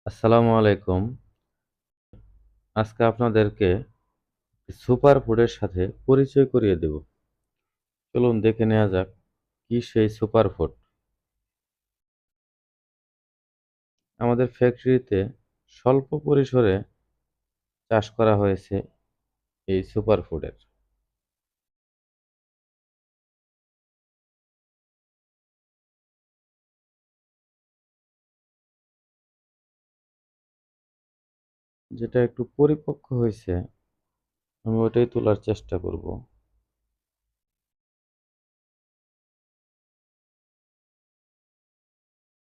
আসসালামু আলাইকুম। আজকে আপনাদেরকে সুপার ফুডের সাথে পরিচয় করিয়ে দেব। চলুন দেখে নেওয়া যাক কি সেই সুপার ফুড। আমাদের ফ্যাক্টরিতে স্বল্প পরিসরে চাষ করা হয়েছে এই সুপার ফুডের। যেটা একটু পরিপক্ক হয়েছে আমি ওটাই তোলার চেষ্টা করব।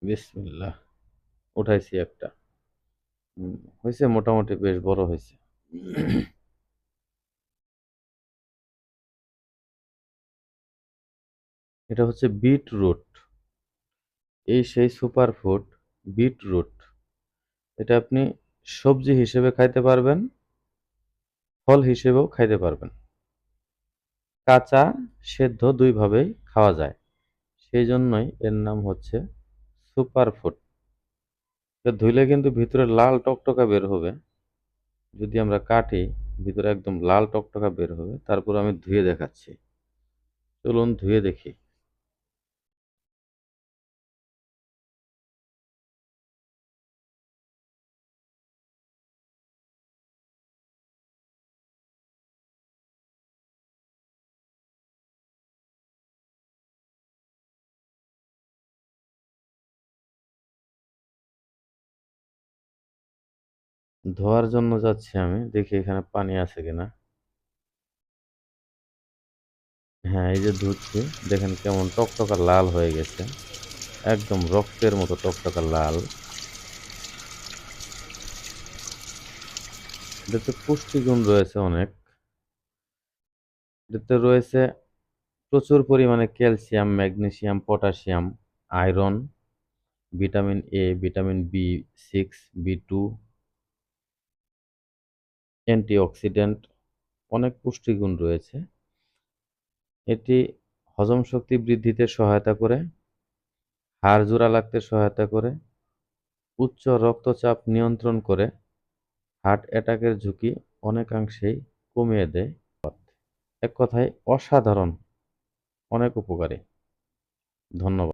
বিসমিল্লাহ। উঠাইছি একটা। হয়েছে, মোটামুটি বেশ বড় হয়েছে। এটা হচ্ছে বিটরুট। এই সেই সুপার ফুড বিটরুট। এটা আপনি সবজি হিসেবে খাইতে পারবেন, ফল হিসেবেও খাইতে পারবেন। কাঁচা, সেদ্ধ দুইভাবেই খাওয়া যায়। সেই জন্যই এর নাম হচ্ছে সুপার ফুড। এটা ধুইলে কিন্তু ভিতরে লাল টকটকা বের হবে। যদি আমরা কাটি, ভিতরে একদম লাল টকটকা বের হবে। তারপর আমি ধুয়ে দেখাচ্ছি। চলুন ধুয়ে দেখি। ধোয়ার জন্য যাচ্ছি আমি, দেখি এখানে পানি আছে কিনা। হ্যাঁ, এই যে ধুচ্ছি, দেখেন কেমন টকটকা লাল হয়ে গেছে। একদম রক্তের মতো টকটকা লাল। এটাতে পুষ্টিগুণ রয়েছে অনেক। এটাতে রয়েছে প্রচুর পরিমাণে calcium, magnesium, potassium, iron, vitamin A, vitamin বি6, বি2, অ্যান্টিঅক্সিডেন্ট, অনেক পুষ্টিগুণ রয়েছে। এটি হজম শক্তি বৃদ্ধিতে সহায়তা করে, হাড় জোড়া লাগতে সহায়তা করে, উচ্চ রক্তচাপ নিয়ন্ত্রণ করে, হার্ট অ্যাটাকের ঝুঁকি অনেকাংশেই কমিয়ে দেয়। এক কথায় অসাধারণ, অনেক উপকারী। ধন্যবাদ।